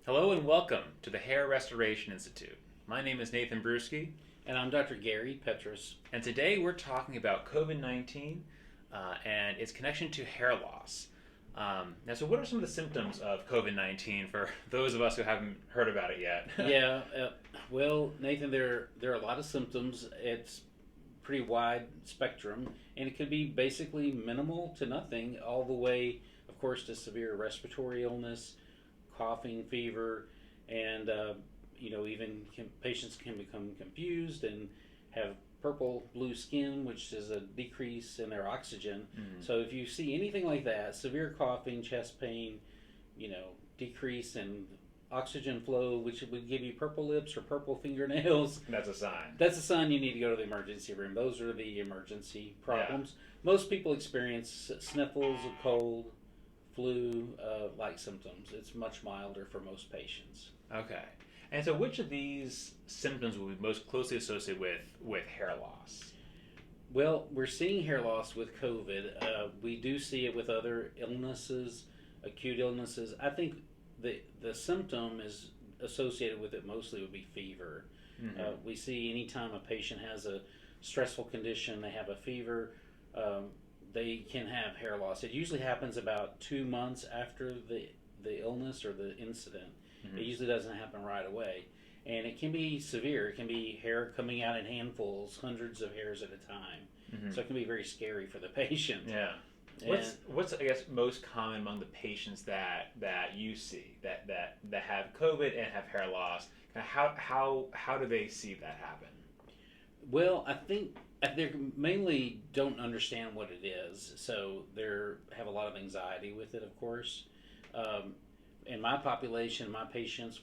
Hello and welcome to the Hair Restoration Institute. My name is Nathan Brewski, And I'm Dr. Gary Petrus. and today we're talking about COVID 19 and its connection to hair loss. So what are some of the symptoms of COVID 19 for those of us who haven't heard about it yet? Well, Nathan, there are a lot of symptoms. It's pretty wide spectrum, and it could be basically minimal to nothing, all the way, of course, to severe respiratory illness, coughing, fever, and patients can become confused and have purple blue skin, which is a decrease in their oxygen. So if you see anything like that, severe coughing, chest pain, decrease in oxygen flow, which would give you purple lips or purple fingernails, That's a sign. that's a sign you need to go to the emergency room. Those are the emergency problems. Most people experience sniffles, a cold, flu like symptoms. It's much milder for most patients. Okay. And so which of these symptoms will be most closely associated with hair loss? Well, we're seeing hair loss with COVID. We do see it with other illnesses, acute illnesses. I think the symptom is associated with it mostly would be fever. We see anytime a patient has a stressful condition, they have a fever, they can have hair loss. It usually happens about 2 months after the illness or the incident. It usually doesn't happen right away. And it can be severe. It can be hair coming out in handfuls, hundreds of hairs at a time. So it can be very scary for the patient. Yeah. What's I guess most common among the patients that you see that have COVID and have hair loss? How do they see that happen? Well, I think they mainly don't understand what it is, so they have a lot of anxiety with it, of course. In my population, my patients,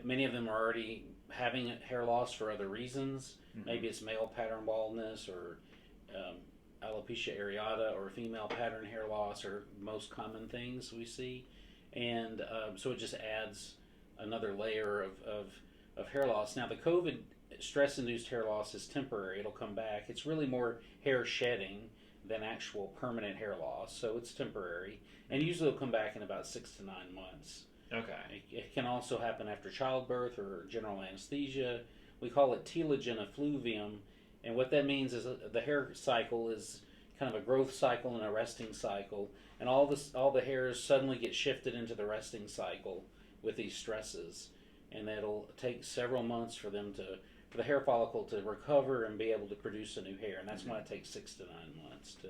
many of them are already having hair loss for other reasons. Maybe it's male pattern baldness or alopecia areata or female pattern hair loss are most common things we see. And so it just adds another layer of hair loss. Now, the COVID stress-induced hair loss is temporary. It'll come back. It's really more hair shedding than actual permanent hair loss, so it's temporary. And usually it'll come back in about 6 to 9 months. Okay. It can also happen after childbirth or general anesthesia. We call it telogen effluvium, and what that means is the hair cycle is kind of a growth cycle and a resting cycle, and all the hairs suddenly get shifted into the resting cycle with these stresses, and it'll take several months for the hair follicle to recover and be able to produce a new hair, and that's why it takes 6 to 9 months to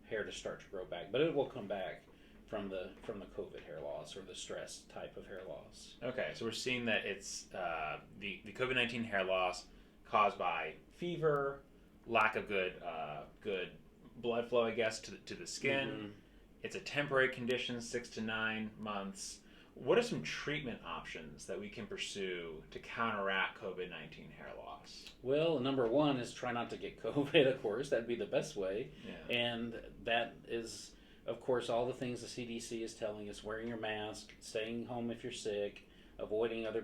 hair to start to grow back. But it will come back from the COVID hair loss or the stress type of hair loss. Okay, so we're seeing that it's the COVID-19 hair loss caused by fever, lack of good blood flow, I guess, to the skin. It's a temporary condition, 6 to 9 months. What are some treatment options that we can pursue to counteract COVID-19 hair loss? Well, number one is try not to get COVID, of course. That'd be the best way. Yeah. And that is, of course, all the things the CDC is telling us: wearing your mask, staying home if you're sick, avoiding other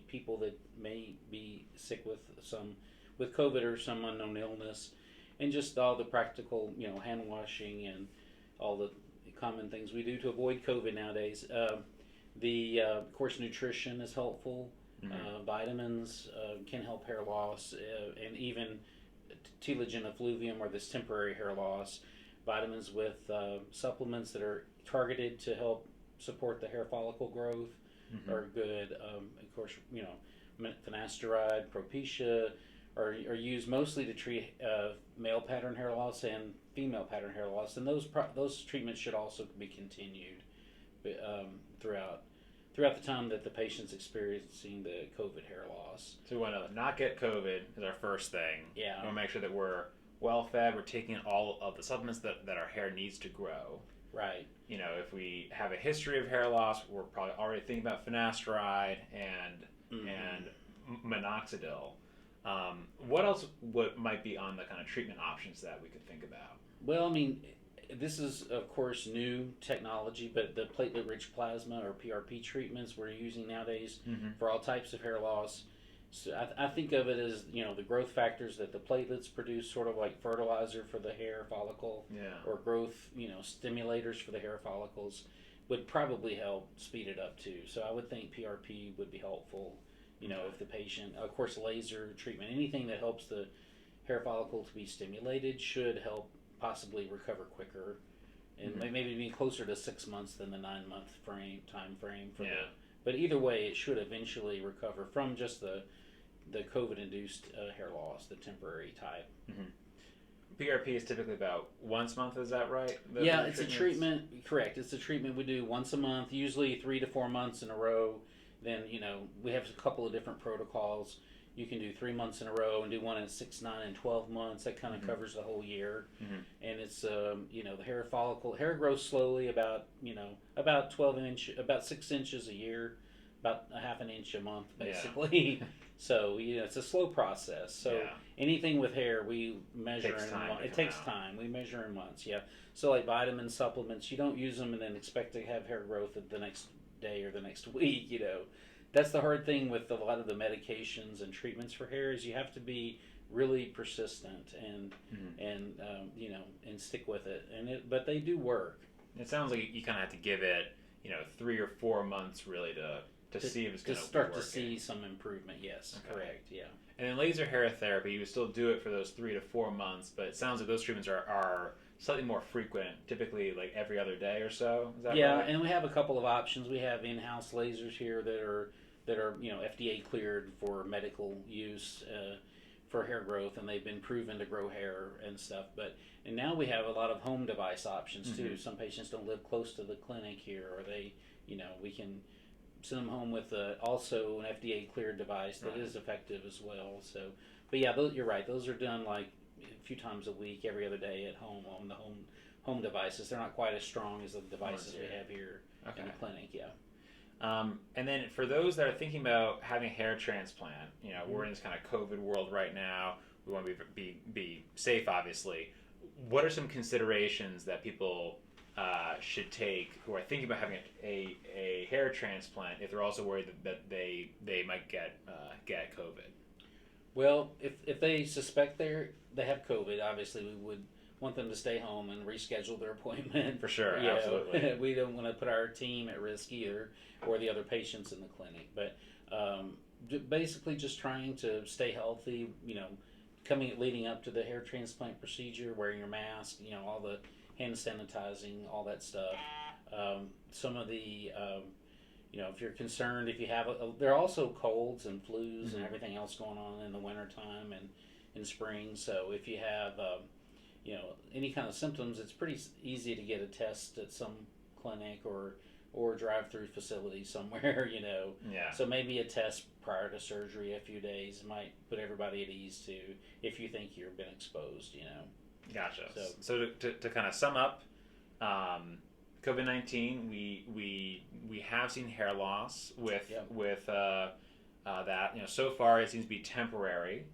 people that may be sick with COVID or some unknown illness, and just all the practical, hand washing and all the common things we do to avoid COVID nowadays. Of course, nutrition is helpful. Vitamins can help hair loss, and even telogen effluvium or this temporary hair loss. Vitamins with supplements that are targeted to help support the hair follicle growth are good. Of course, finasteride, Propecia are used mostly to treat male pattern hair loss and female pattern hair loss, and those treatments should also be continued throughout the time that the patient's experiencing the COVID hair loss. So we want to not get COVID is our first thing. Yeah. We want to make sure that we're well fed, we're taking all of the supplements that our hair needs to grow. Right. If we have a history of hair loss, we're probably already thinking about finasteride and minoxidil. What else might be on the kind of treatment options that we could think about? Well, this is, of course, new technology, but the platelet rich plasma or PRP treatments we're using nowadays for all types of hair loss. So I think of it as, the growth factors that the platelets produce, sort of like fertilizer for the hair follicle, or growth, stimulators for the hair follicles. would probably help speed it up too. So I would think PRP would be helpful. If the patient, of course, laser treatment, anything that helps the hair follicle to be stimulated should help possibly recover quicker, and maybe be closer to 6 months than the 9 month time frame for but either way, it should eventually recover from just the COVID-induced hair loss, the temporary type. PRP is typically about once a month, is that right? It's a treatment, correct. It's a treatment we do once a month, usually 3 to 4 months in a row. Then, we have a couple of different protocols. You can do 3 months in a row and do one at 6, 9, and 12 months. That kind of covers the whole year. And it's, the hair grows slowly about 6 inches a year, about a half an inch a month, basically. Yeah. So, it's a slow process. So anything with hair, we measure in months. It takes time. We measure in months, So like vitamin supplements, you don't use them and then expect to have hair growth the next day or the next week, That's the hard thing with a lot of the medications and treatments for hair is you have to be really persistent and stick with it. But they do work. It sounds like you kind of have to give it, 3 or 4 months really to see if it's going to start to see some improvement. Yes, correct. Yeah. And then laser hair therapy, you would still do it for those 3 to 4 months, but it sounds like those treatments are slightly more frequent, typically like every other day or so. Is that right? And we have a couple of options. We have in-house lasers here that are FDA cleared for medical use for hair growth, and they've been proven to grow hair and stuff. And now we have a lot of home device options too. Some patients don't live close to the clinic here, or we can send them home with also an FDA cleared device that is effective as well. So, but you're right. Those are done like a few times a week, every other day at home on the home devices. They're not quite as strong as the devices we have here in the clinic. And then for those that are thinking about having a hair transplant, we're in this kind of COVID world right now. We want to be safe, obviously. What are some considerations that people should take who are thinking about having a hair transplant if they're also worried that they might get COVID? Well, if they suspect they have COVID, obviously we would want them to stay home and reschedule their appointment. For sure, absolutely. We don't want to put our team at risk either, or the other patients in the clinic. But basically just trying to stay healthy, leading up to the hair transplant procedure, wearing your mask, all the hand sanitizing, all that stuff. Some of the, if you're concerned, if you have, there are also colds and flus and everything else going on in the wintertime and in spring. So if you have, any kind of symptoms, it's pretty easy to get a test at some clinic or drive-through facility somewhere, So maybe a test prior to surgery, a few days, might put everybody at ease too, if you think you've been exposed, Gotcha. So to kind of sum up, COVID-19, we have seen hair loss with that. So far it seems to be temporary.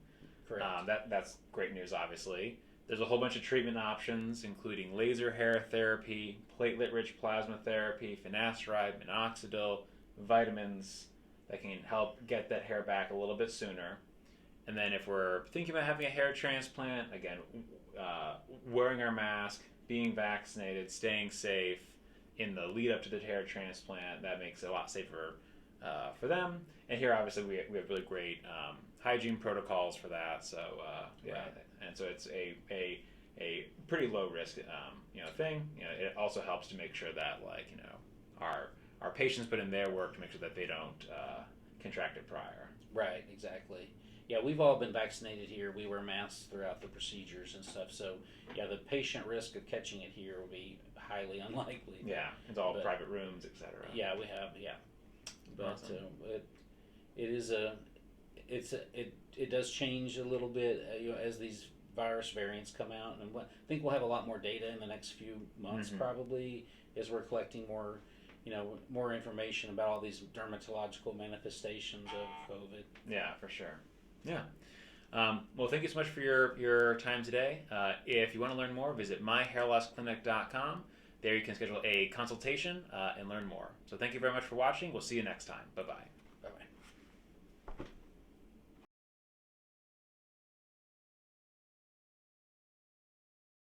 Correct. That's great news, obviously. There's a whole bunch of treatment options, including laser hair therapy, platelet rich plasma therapy, finasteride, minoxidil, vitamins that can help get that hair back a little bit sooner. And then if we're thinking about having a hair transplant, again, wearing our mask, being vaccinated, staying safe in the lead up to the hair transplant, that makes it a lot safer for them. And here, obviously, we have really great hygiene protocols for that. So, and so it's a pretty low risk, thing. It also helps to make sure that our patients put in their work to make sure that they don't contract it prior. Right, exactly. Yeah, we've all been vaccinated here. We wear masks throughout the procedures and stuff. So, the patient risk of catching it here will be highly unlikely. Yeah, it's all private rooms, etc. Yeah, we have. Yeah, but awesome. It does change a little bit as these virus variants come out, and I think we'll have a lot more data in the next few months probably as we're collecting more. More information about all these dermatological manifestations of COVID. Yeah, for sure. Yeah. Well, thank you so much for your time today. If you want to learn more, visit myhairlossclinic.com. There you can schedule a consultation and learn more. So thank you very much for watching. We'll see you next time. Bye-bye.